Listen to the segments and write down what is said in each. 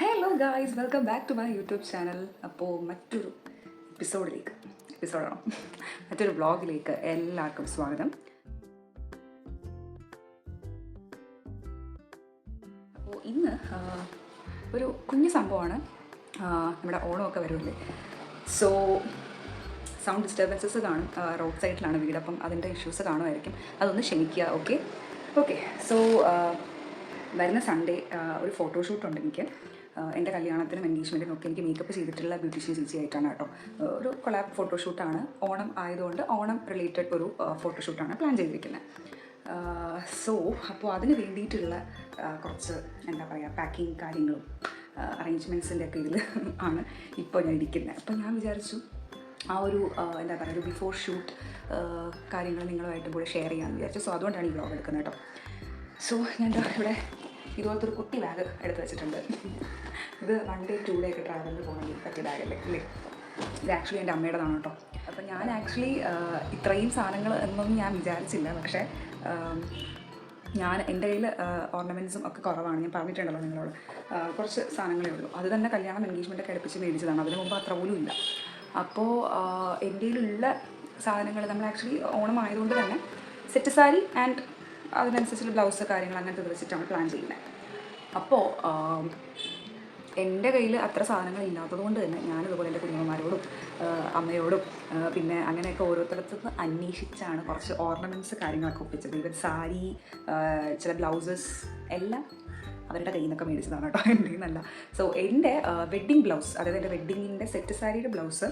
Hello guys, welcome back to my YouTube channel. അപ്പോൾ മറ്റൊരു എപ്പിസോഡാണോ മറ്റൊരു വ്ളോഗിലേക്ക് എല്ലാവർക്കും സ്വാഗതം. അപ്പോൾ ഇന്ന് ഒരു കുഞ്ഞു സംഭവമാണ്. നമ്മുടെ ഓണമൊക്കെ വരുമല്ലേ, സോ സൗണ്ട് ഡിസ്റ്റർബൻസസ് കാണും. റോഡ് സൈഡിലാണ് വീട്, അപ്പം അതിൻ്റെ ഇഷ്യൂസ് കാണുമായിരിക്കും, അതൊന്ന് ക്ഷമിക്കുക. ഓക്കെ ഓക്കെ സോ വരുന്ന സൺഡേ ഒരു ഫോട്ടോഷൂട്ടുണ്ട് എനിക്ക്. എൻ്റെ കല്യാണത്തിനും എൻഗേജ്മെൻറ്റിനും ഒക്കെ എനിക്ക് മേക്കപ്പ് ചെയ്തിട്ടുള്ള ബ്യൂട്ടീഷ്യൻ ചേച്ചിയായിട്ടാണ് കേട്ടോ. ഒരു കൊളാബ് ഫോട്ടോഷൂട്ടാണ്. ഓണം ആയതുകൊണ്ട് ഓണം റിലേറ്റഡ് ഒരു ഫോട്ടോഷൂട്ടാണ് പ്ലാൻ ചെയ്തിരിക്കുന്നത്. സോ അപ്പോൾ അതിന് വേണ്ടിയിട്ടുള്ള കുറച്ച് എന്താ പറയുക പാക്കിങ് കാര്യങ്ങളും അറേഞ്ച്മെൻറ്റ്സിൻ്റെ ഒക്കെ ഇതിൽ ആണ് ഇപ്പോൾ ഞാൻ ഇരിക്കുന്നത്. അപ്പോൾ ഞാൻ വിചാരിച്ചു ആ ഒരു എന്താ പറയുക ഒരു ബിഫോർ ഷൂട്ട് കാര്യങ്ങൾ നിങ്ങളുമായിട്ടും കൂടെ ഷെയർ ചെയ്യാമെന്ന് വിചാരിച്ചു. സോ അതുകൊണ്ടാണ് ഈ വ്ളോഗ് എടുക്കുന്നത് കേട്ടോ. സോ ഞാൻ ഇവിടെ ഇതുപോലത്തെ ഒരു കുട്ടി ബാഗ് എടുത്ത് വെച്ചിട്ടുണ്ട്. ഇത് 1 day 2 day ഒക്കെ ട്രാവലിന് പോകണമെങ്കിൽ പറ്റിയ ബാഗല്ലേ അല്ലേ. ഇത് ആക്ച്വലി എൻ്റെ അമ്മയുടേതാണ് കേട്ടോ. അപ്പം ഞാൻ ആക്ച്വലി ഇത്രയും സാധനങ്ങൾ എന്നൊന്നും ഞാൻ വിചാരിച്ചില്ല. പക്ഷേ ഞാൻ എൻ്റെ കയ്യിൽ ഓർണമെൻറ്റ്സും ഒക്കെ കുറവാണ്. ഞാൻ പറഞ്ഞിട്ടുണ്ടല്ലോ നിങ്ങളോട്, കുറച്ച് സാധനങ്ങളേ ഉള്ളൂ. അത് തന്നെ കല്യാണം എൻഗേജ്മെൻറ്റൊക്കെ അടുപ്പിച്ച് മേടിച്ചതാണ്. അതിന് മുമ്പ് അത്ര പോലും ഇല്ല. അപ്പോൾ എൻ്റെ കയ്യിലുള്ള സാധനങ്ങൾ നമ്മൾ ആക്ച്വലി ഓണം ആയതുകൊണ്ട് തന്നെ സെറ്റ് സാരി ആൻഡ് അതിനനുസരിച്ചുള്ള ബ്ലൗസ് കാര്യങ്ങൾ അങ്ങനത്തെ വെച്ചിട്ടാണ് പ്ലാൻ ചെയ്യുന്നത്. അപ്പോൾ എൻ്റെ കയ്യിൽ അത്ര സാധനങ്ങൾ ഇല്ലാത്തത് കൊണ്ട് തന്നെ ഞാനിതുപോലെ എൻ്റെ കുഞ്ഞമ്മമാരോടും അമ്മയോടും പിന്നെ അങ്ങനെയൊക്കെ ഓരോരുത്തരത്തു നിന്ന് അന്വേഷിച്ചാണ് കുറച്ച് ഓർണമെൻറ്റ്സ് കാര്യങ്ങളൊക്കെ ഒപ്പിച്ചത്. ഇവർ സാരി, ചില ബ്ലൗസസ് എല്ലാം അവരുടെ കയ്യിൽ നിന്നൊക്കെ മേടിച്ചതാണ് കേട്ടോ, എൻ്റെ നിന്നല്ല. സോ എൻ്റെ വെഡ്ഡിങ് ബ്ലൗസ്, അതായത് എൻ്റെ വെഡ്ഡിങ്ങിൻ്റെ സെറ്റ് സാരിയുടെ ബ്ലൗസ്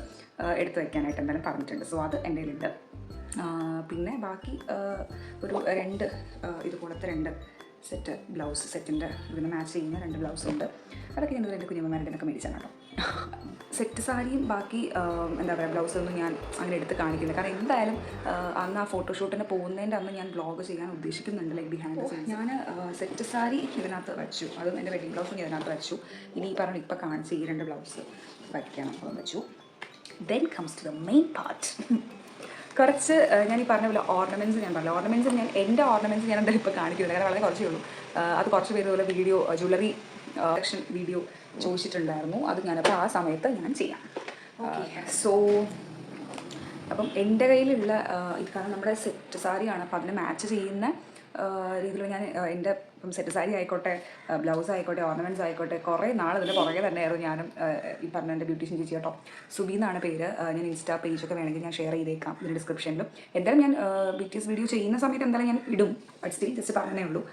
എടുത്ത് വയ്ക്കാനായിട്ട് എന്തായാലും പറഞ്ഞിട്ടുണ്ട്. സോ അത് എൻ്റെ കയ്യിലുണ്ട്. പിന്നെ ബാക്കി ഒരു 2 ഇതുപോലത്തെ 2 സെറ്റ് ബ്ലൗസ്, സെറ്റിൻ്റെ ഇതിന് മാച്ച് ചെയ്യുന്ന 2 ബ്ലൗസുണ്ട്. അതൊക്കെ ഞാൻ എൻ്റെ കുഞ്ഞമ്മമാരുടെ ഒക്കെ മേടിച്ചാണ് കേട്ടോ. സെറ്റ് സാരിയും ബാക്കി എന്താ പറയുക ബ്ലൗസൊന്നും ഞാൻ അങ്ങനെ എടുത്ത് കാണിക്കില്ല. കാരണം എന്തായാലും അന്ന് ആ ഫോട്ടോഷൂട്ടിന് പോകുന്നതിൻ്റെ അന്ന് ഞാൻ വ്ളോഗ് ചെയ്യാൻ ഉദ്ദേശിക്കുന്നുണ്ട്, ലൈക്ക് ബിഹൈൻഡ് ദ സീൻസ്. ഞാൻ സെറ്റ് സാരി ഇതിനകത്ത് വെച്ചു, അതും എൻ്റെ വെഡിങ് ബ്ലൗസും ഇതിനകത്ത് വെച്ചു. ഇനി ഈ പറഞ്ഞ ഇപ്പോൾ കാണിച്ച് ഈ 2 ബ്ലൗസ് വയ്ക്കണം, അതും വെച്ചു. Then comes to the main part. കുറച്ച് ഞാൻ ഈ പറഞ്ഞ പോലെ ഓർണമെൻറ്റ്സ് ഞാൻ പറഞ്ഞു. ഓർണമെൻറ്റ്സ് എൻ്റെ ഓർണമെൻറ്റ്സ് ഞാൻ എന്തായാലും ഇപ്പോൾ കാണിക്കുന്നില്ല, കാരണം വളരെ കുറച്ചേ ഉള്ളൂ. അത് കുറച്ച് പേര് ഇതുപോലെ വീഡിയോ ജ്വല്ലറി കളക്ഷൻ വീഡിയോ ചോദിച്ചിട്ടുണ്ടായിരുന്നു. അത് ഞാനപ്പോൾ ആ സമയത്ത് ഞാൻ ചെയ്യാം. സോ അപ്പം എൻ്റെ കയ്യിലുള്ള ഇത് കാരണം നമ്മുടെ സെറ്റ് സാരിയാണ്, അപ്പോൾ അതിന് മാച്ച് ചെയ്യുന്ന രീതിയിൽ ഞാൻ എൻ്റെ ഇപ്പം സെറ്റ് സാരി ആയിക്കോട്ടെ, ബ്ലൗസ് ആയിക്കോട്ടെ, ഓർണമെൻറ്റ്സ് ആയിക്കോട്ടെ, കുറേ നാൾ ഇതിൻ്റെ പുറകെ തന്നെയായിരുന്നു ഞാനും. ഈ പറഞ്ഞ എൻ്റെ ബ്യൂട്ടീഷ്യൻ ചേച്ചി കേട്ടോ, സുബി എന്നാണ് പേര്. ഞാൻ ഇൻസ്റ്റാ പേജൊക്കെ വേണമെങ്കിൽ ഞാൻ ഷെയർ ചെയ്തേക്കാം ഇതിൻ്റെ ഡിസ്ക്രിപ്ഷനിലും. എന്തായാലും ഞാൻ BTS വീഡിയോ ചെയ്യുന്ന സമയത്ത് എന്തായാലും ഞാൻ ഇടും. ബട്ട് സ്റ്റിൽ ജസ്റ്റ് പറഞ്ഞേ ഉള്ളൂ.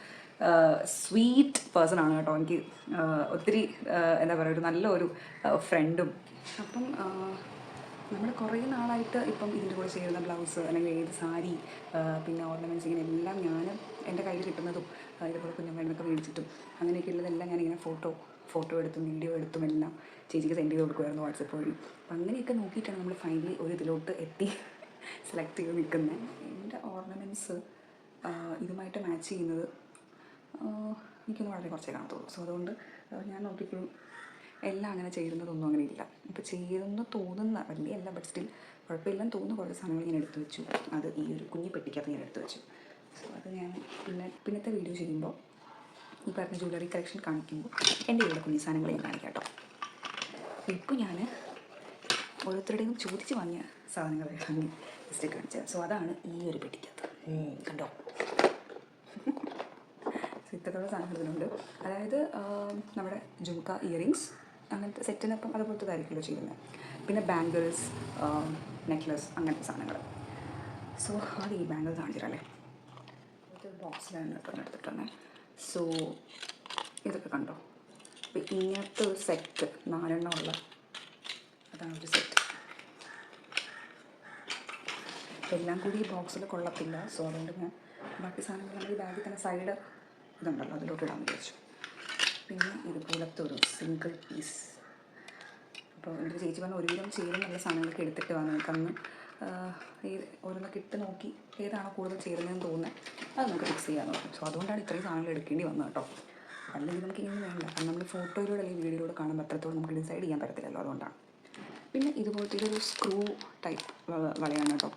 സ്വീറ്റ് പേഴ്സൺ ആണ് കേട്ടോ. എനിക്ക് ഒത്തിരി എന്താ പറയുക ഒരു നല്ലൊരു ഫ്രണ്ടും. അപ്പം നമ്മൾ കുറേ നാളായിട്ട് ഇപ്പം ഇതിൻ്റെ കൂടെ ചേരുന്ന ബ്ലൗസ് അല്ലെങ്കിൽ ഏത് സാരി പിന്നെ ഓർണമെൻറ്റ്സ് ഇങ്ങനെ എല്ലാം ഞാൻ എൻ്റെ കയ്യിൽ കിട്ടുന്നതും ഇതുപോലെ കുഞ്ഞമ്മേനൊക്കെ മേടിച്ചിട്ടും അങ്ങനെയൊക്കെ ഉള്ളതെല്ലാം ഞാനിങ്ങനെ ഫോട്ടോ എടുത്തും വീഡിയോ എടുത്തും എല്ലാം ചേച്ചിക്ക് സെൻഡ് ചെയ്ത് കൊടുക്കുമായിരുന്നു വാട്സപ്പ് വഴി. അപ്പം അങ്ങനെയൊക്കെ നോക്കിയിട്ടാണ് നമ്മൾ ഫൈനലി ഒരു ഇതിലോട്ട് എത്തി സെലക്ട് ചെയ്ത് നിൽക്കുന്നത്. എൻ്റെ ഓർണമെൻറ്റ്സ് ഇതുമായിട്ട് മാച്ച് ചെയ്യുന്നത് എനിക്കൊന്നും വളരെ കുറച്ചേ കാണത്തുള്ളൂ. സോ അതുകൊണ്ട് ഞാൻ നോക്കിയപ്പോഴും എല്ലാം അങ്ങനെ ചേരുന്നതൊന്നും അങ്ങനെ ഇല്ല. ഇപ്പോൾ ചെയ്യുമെന്ന് തോന്നുന്ന വലിയ അല്ല, ബട്ട് സ്റ്റിൽ കുഴപ്പമില്ലെന്ന് തോന്നുന്ന കുറച്ച് സാധനങ്ങൾ ഞാൻ എടുത്തു വെച്ചു. അത് ഈ ഒരു കുഞ്ഞു പെട്ടിക്കകത്ത് ഞാൻ എടുത്തു വെച്ചു. സോ അത് ഞാൻ പിന്നത്തെ വീഡിയോ ചെയ്യുമ്പോൾ ഈ പറഞ്ഞ ജ്വല്ലറി കളക്ഷൻ കാണിക്കുമ്പോൾ എൻ്റെ ഇവിടെ കുഞ്ഞു സാധനങ്ങൾ ഞാൻ കാണിക്കാം കേട്ടോ. ഇപ്പോൾ ഞാൻ ഓരോരുത്തരുടെയും ചോദിച്ച് വാങ്ങിയ സാധനങ്ങളാണ് ജസ്റ്റ് കാണിച്ചത്. സോ അതാണ് ഈ ഒരു പെട്ടിക്കകത്ത് കണ്ടോ. ഇത്രത്തോളം സാധനങ്ങൾ ഇതിലുണ്ട്. അതായത് നമ്മുടെ ജുംക്ക ഇയറിങ്സ് അങ്ങനത്തെ സെറ്റിനൊപ്പം അതുപോലത്തെ കാര്യങ്ങളോ ചെയ്യുന്നത്. പിന്നെ ബാംഗിൾസ്, നെക്ലസ് അങ്ങനത്തെ സാധനങ്ങൾ. സോ അത് ഈ ബാംഗിൾസ് കാണിച്ചിട്ടല്ലേ ഒരു ബോക്സിലാണ് എടുത്തിട്ട് വന്നത്. സോ ഇതൊക്കെ കണ്ടോ. അപ്പോൾ ഇങ്ങനത്തെ ഒരു സെറ്റ് 4 എണ്ണം ഉള്ള അതാണ് ഒരു സെറ്റ്. എല്ലാം കൂടി ഈ ബോക്സിൽ കൊള്ളത്തില്ല. സോ അതുകൊണ്ട് ഞാൻ ബാക്കി സാധനങ്ങൾ നമ്മൾ ഈ ബാഗിൽ തന്നെ സൈഡ് ഇതുണ്ടല്ലോ അതിലോട്ട് ഇടാൻ വിചാരിച്ചു. പിന്നെ ഇതുപോലത്തെ ഒരു സിംഗിൾ പീസ്. അപ്പോൾ എൻ്റെ ചേച്ചി പറഞ്ഞ ഒരുവിധം ചേരുന്നുള്ള സാധനങ്ങളൊക്കെ എടുത്തിട്ട് വന്നു നമുക്കന്ന് ഈ ഓരോന്നൊക്കെ ഇട്ട് നോക്കി ഏതാണോ കൂടുതൽ ചേരുന്നതെന്ന് തോന്നുന്നത് അത് നമുക്ക് ഫിക്സ് ചെയ്യാൻ നോക്കും. സോ അതുകൊണ്ടാണ് ഇത്രയും സാധനങ്ങൾ എടുക്കേണ്ടി വന്നത് കേട്ടോ. അല്ലെങ്കിൽ നമുക്ക് ഇങ്ങനെ വേണ്ട, കാരണം നമ്മൾ ഫോട്ടോയിലൂടെ അല്ലെങ്കിൽ വീഡിയോയിലൂടെ കാണുമ്പോൾ അത്രത്തോളം നമുക്ക് ഡിസൈഡ് ചെയ്യാൻ പറ്റത്തില്ലല്ലോ, അതുകൊണ്ടാണ്. പിന്നെ ഇതുപോലത്തെ ഇതൊരു സ്ക്രൂ ടൈപ്പ് വളയാണ് കേട്ടോ.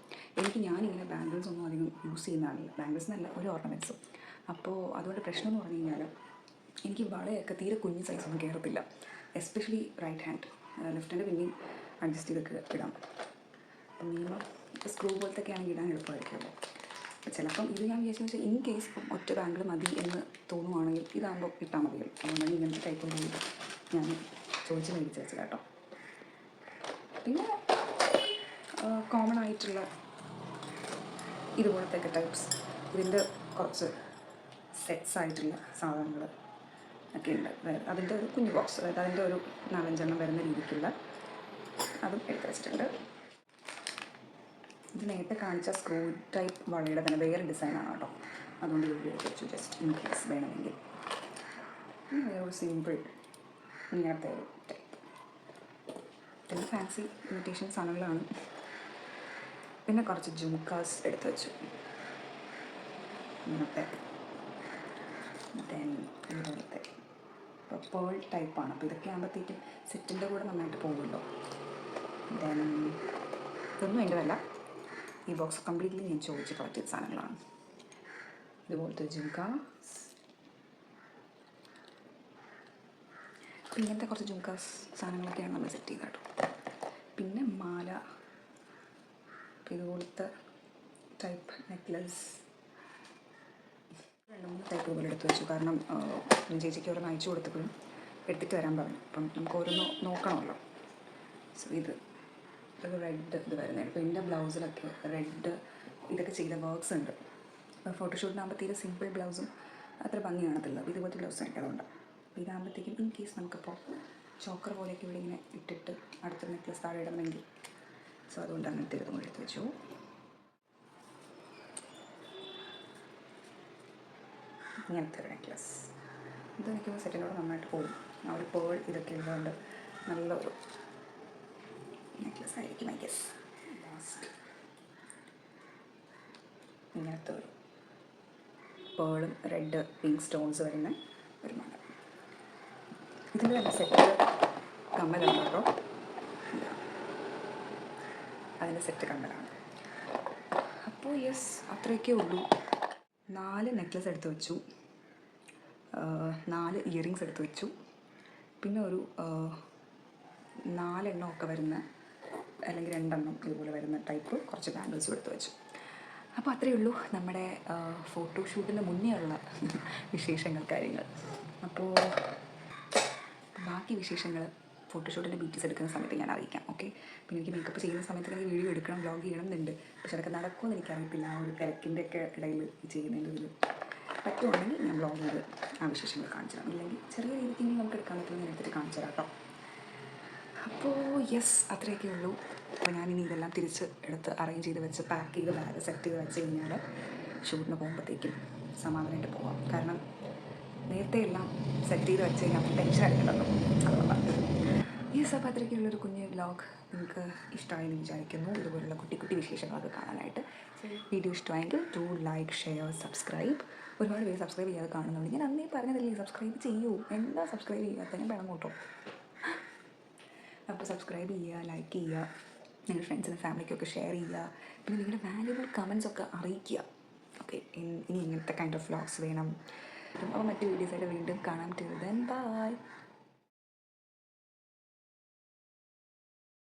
ഞാനിങ്ങനെ ബാംഗിൾസ് ഒന്നും അധികം യൂസ് ചെയ്യുന്ന ആളില്ല, ബാംഗിൾസ് എന്നല്ല ഒരു ഓർണമെൻറ്റ്സും. അപ്പോൾ അതുകൊണ്ട് പ്രശ്നം എന്ന് പറഞ്ഞു കഴിഞ്ഞാൽ എനിക്ക് വളയൊക്കെ തീരെ കുഞ്ഞ് സൈസൊന്നും കയറത്തില്ല, especially right hand. Left hand പിന്നെയും അഡ്ജസ്റ്റ് ചെയ്തൊക്കെ ഇടാം. അപ്പം മിനിമം സ്ക്രൂ പോലത്തൊക്കെ ആണെങ്കിൽ ഇടാൻ എളുപ്പമായിരിക്കുമല്ലോ. അപ്പം ചിലപ്പം ഇത് ഞാൻ വിചാരിച്ചു വെച്ചാൽ ഇൻ കേസ് ഇപ്പം ഒറ്റ ബാങ്കിൾ മതി എന്ന് തോന്നുവാണെങ്കിൽ ഇതാകുമ്പോൾ ഇട്ടാൽ മതിയല്ലോ. അതുകൊണ്ടാണ് ഇങ്ങനത്തെ ടൈപ്പ് കൂടി ഞാൻ ചോദിച്ച് മേടിച്ച് വെച്ചത് കേട്ടോ. പിന്നെ കോമൺ ആയിട്ടുള്ള ഇതുപോലത്തെ ടൈപ്സ്, ഇതിൻ്റെ കുറച്ച് സെറ്റ്സ് ആയിട്ടുള്ള സാധനങ്ങൾ ഒക്കെ ഉണ്ട്. അതായത് അതിൻ്റെ ഒരു കുഞ്ഞു ബോക്സ്, അതായത് അതിൻ്റെ ഒരു 4-5 വരുന്ന രീതിക്കുള്ള അതും എടുത്ത് വെച്ചിട്ടുണ്ട്. ഇത് നേരത്തെ കാണിച്ച സ്ക്രൂ ടൈപ്പ് വളയുടെ തന്നെ വേറെ ഡിസൈനാണ് കേട്ടോ, അതുകൊണ്ട് ഇവിടെ എടുത്ത് വെച്ചു ജസ്റ്റ് ഇൻ കേസ് വേണമെങ്കിൽ. ഒരു സിമ്പിൾ ഇങ്ങനത്തെ ഒരു ടൈപ്പ്. പിന്നെ ഫാൻസി ഇമിറ്റേഷൻ സാധനങ്ങളാണ്. പിന്നെ കുറച്ച് ജുംക്കാസ് എടുത്ത് വെച്ചു ഇങ്ങനത്തെ. ദെൻ ഇതുപോലത്തെ പേൾ ടൈപ്പാണ്. അപ്പോൾ ഇതൊക്കെ ആകുമ്പോഴത്തേക്കും സെറ്റിൻ്റെ കൂടെ നന്നായിട്ട് പോകുമല്ലോ. ദെൻ ഇതൊന്നും എൻ്റെ അല്ല, ഈ ബോക്സ് കംപ്ലീറ്റ്ലി ഞാൻ ചോദിച്ച് കളക്ട് ചെയ്ത സാധനങ്ങളാണ്. ഇതുപോലത്തെ ജുംക്കാസ്, ഇങ്ങനത്തെ കുറച്ച് ജുംക്കാസ് സാധനങ്ങളൊക്കെയാണ് നമ്മൾ സെറ്റ് ചെയ്തത് കേട്ടോ. പിന്നെ മാല, ഇതുപോലത്തെ ടൈപ്പ് നെക്ലസ് 2-3 ടൈപ്പ് ഇതുപോലെ എടുത്ത് വെച്ചു. കാരണം ചേച്ചിക്ക് ഓരോന്ന് അയച്ചു കൊടുത്തപ്പോഴും എടുത്തിട്ട് വരാൻ പറഞ്ഞു. അപ്പം നമുക്ക് ഓരോന്ന് നോക്കണമല്ലോ. സോ ഇത് റെഡ് ഇത് വരുന്നത്. അപ്പോൾ എൻ്റെ ബ്ലൗസിലൊക്കെ റെഡ് ഇതൊക്കെ ചെയ്ത വർക്ക്സ് ഉണ്ട്. അപ്പോൾ ഫോട്ടോഷൂട്ടിനാകുമ്പോൾ തീരെ സിമ്പിൾ ബ്ലൗസും അത്ര ഭംഗി കാണത്തില്ല. ഇതുപോലത്തെ ബ്ലൗസ് എനിക്ക് അതുകൊണ്ടാണ്. അപ്പോൾ ഇതാകുമ്പോഴത്തേക്കും ഇൻ കേസ് നമുക്കിപ്പോൾ ചോക്കർ പോലെയൊക്കെ ഇവിടെ ഇങ്ങനെ ഇട്ടിട്ട് അടുത്ത നെക്ലസ് താഴെ ഇടണമെങ്കിൽ, സോ അതുകൊണ്ട് അങ്ങനത്തെ ഇതും കൂടി എടുത്ത് വെച്ചു. ഇങ്ങനത്തെ ഒരു നെക്ലസ്, ഇത് നിൽക്കുന്ന സെറ്റിനോട് നന്നായിട്ട് പോകും. ആ ഒരു പേൾ ഇതൊക്കെ ഉള്ളതുകൊണ്ട് നല്ലൊരു നെക്ലസ് ആയിരിക്കും ഐ ഗസ്. ലാസ്റ്റ് ഇങ്ങനത്തെ ഒരു പേളും റെഡ് പിങ്ക് സ്റ്റോൺസ് വരുന്ന ഒരു മാല. ഇതിൻ്റെ തന്നെ സെറ്റ് കമ്മലാണ് കേട്ടോ. അതിൻ്റെ സെറ്റ് കമ്മലാണ്. അപ്പോൾ യെസ്, അത്രയൊക്കെ ഉള്ളൂ. 4 നെക്ലസ് എടുത്ത് വെച്ചു, 4 ഇയറിങ്സ് എടുത്ത് വെച്ചു, പിന്നെ ഒരു 4 എണ്ണമൊക്കെ വരുന്ന, അല്ലെങ്കിൽ 2 എണ്ണം ഇതുപോലെ വരുന്ന ടൈപ്പ് കുറച്ച് ബാംഗിൾസും എടുത്ത് വെച്ചു. അപ്പോൾ അത്രയേ ഉള്ളൂ നമ്മുടെ ഫോട്ടോഷൂട്ടിന് മുന്നേ ഉള്ള വിശേഷങ്ങൾ, കാര്യങ്ങൾ. അപ്പോൾ ബാക്കി വിശേഷങ്ങൾ ഫോട്ടോഷൂട്ടിൻ്റെ ബീറ്റീസ് എടുക്കുന്ന സമയത്ത് ഞാൻ അറിയിക്കാം. ഓക്കെ. പിന്നെ എനിക്ക് മേക്കപ്പ് ചെയ്യുന്ന സമയത്ത് എനിക്ക് വീഡിയോ എടുക്കണം, വ്ളോഗ് ചെയ്യണം എന്നുണ്ട്. പക്ഷെ അതൊക്കെ നടക്കുമെന്ന് എനിക്കറിയത്തില്ല. ആ ഒരു തിരക്കിൻ്റെ ഒക്കെ ഇടയിൽ ചെയ്യുന്നതിൻ്റെ ഇതിൽ പറ്റുവാണെങ്കിൽ ഞാൻ വ്ളോഗ് ചെയ്ത് ആ വിശേഷങ്ങൾ കാണിച്ചു തരാം. ഇല്ലെങ്കിൽ ചെറിയ രീതിക്ക് നമുക്ക് എടുക്കാൻ പറ്റുമെന്ന് ഞാൻ എടുത്തിട്ട് കാണിച്ചു തരാം കേട്ടോ. അപ്പോൾ യെസ്, അത്രയൊക്കെ ഉള്ളൂ. അപ്പോൾ ഞാനിനി ഇതെല്ലാം തിരിച്ച് എടുത്ത് അറേഞ്ച് ചെയ്ത് വെച്ച് പാക്ക് ചെയ്ത് ബാഗ് സെറ്റ് ചെയ്ത് വെച്ച് കഴിഞ്ഞാൽ ഷൂട്ടിന് പോകുമ്പോഴത്തേക്കും സമാധാനമായിട്ട് പോകാം. കാരണം നേരത്തെ എല്ലാം സെറ്റ് ചെയ്ത് വെച്ച് കഴിഞ്ഞാൽ ടെൻഷൻ അടിക്കണ്ടല്ലോ, അതുകൊണ്ടാണ്. യെസ്, അപ്പോൾ അത്രയ്ക്കുള്ളൊരു കുഞ്ഞ് വ്ളോഗ് നിങ്ങൾക്ക് ഇഷ്ടമായെന്ന് വിചാരിക്കുന്നു. ഇതുപോലുള്ള കുട്ടി കുട്ടി വിശേഷങ്ങളൊക്കെ കാണാനായിട്ട്. വീഡിയോ ഇഷ്ടമായെങ്കിൽ ഡു ലൈക്ക്, ഷെയർ, സബ്സ്ക്രൈബ്. ഒരുപാട് പേര് സബ്സ്ക്രൈബ് ചെയ്യാതെ കാണുന്നുണ്ട്. ഞാൻ അന്നേ പറഞ്ഞതല്ലേ സബ്സ്ക്രൈബ് ചെയ്യൂ, എന്താ സബ്സ്ക്രൈബ് ചെയ്യാത്ത, ഞാൻ വേണം കേട്ടോ. അപ്പോൾ സബ്സ്ക്രൈബ് ചെയ്യുക, ലൈക്ക് ചെയ്യുക, നിങ്ങളുടെ ഫ്രണ്ട്സിനും ഫാമിലിക്കൊക്കെ ഷെയർ ചെയ്യുക. പിന്നെ നിങ്ങളുടെ വാല്യുബിൾ കമൻസൊക്കെ അറിയിക്കുക. ഓക്കെ, ഇനി ഇങ്ങനത്തെ കൈൻഡ് ഓഫ് വ്ളോഗ്സ് വേണം. അപ്പോൾ മറ്റ് വീഡിയോസായിട്ട് വീണ്ടും കാണാം. Till then bye.